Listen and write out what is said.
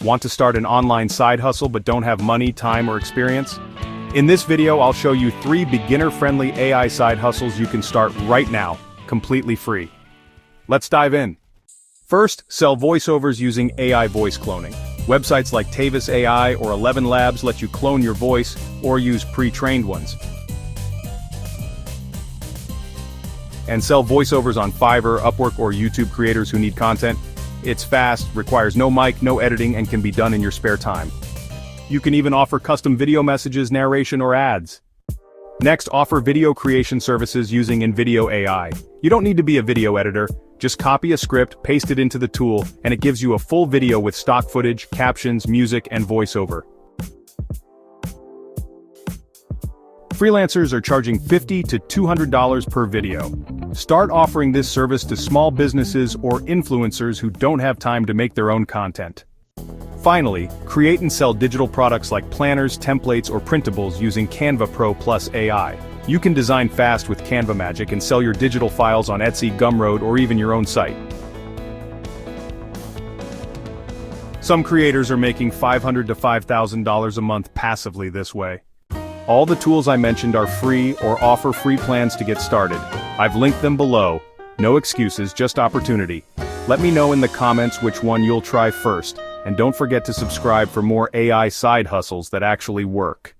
Want to start an online side hustle but don't have money, time, or experience? In this video, I'll show you 3 beginner-friendly AI side hustles you can start right now, completely free. Let's dive in. First, sell voiceovers using AI voice cloning. Websites like Tavus AI or 11 Labs let you clone your voice or use pre-trained ones. And sell voiceovers on Fiverr, Upwork, or YouTube creators who need content. It's fast, requires no mic, no editing, and can be done in your spare time. You can even offer custom video messages, narration, or ads. Next, offer video creation services using InVideo AI. You don't need to be a video editor, just copy a script, paste it into the tool, and it gives you a full video with stock footage, captions, music, and voiceover. Freelancers are charging $50 to $200 per video. Start offering this service to small businesses or influencers who don't have time to make their own content. Finally, create and sell digital products like planners, templates, or printables using Canva Pro plus AI. You can design fast with Canva Magic and sell your digital files on Etsy, Gumroad, or even your own site. Some creators are making $500 to $5,000 a month passively this way. All the tools I mentioned are free or offer free plans to get started. I've linked them below. No excuses, just opportunity. Let me know in the comments which one you'll try first, and don't forget to subscribe for more AI side hustles that actually work.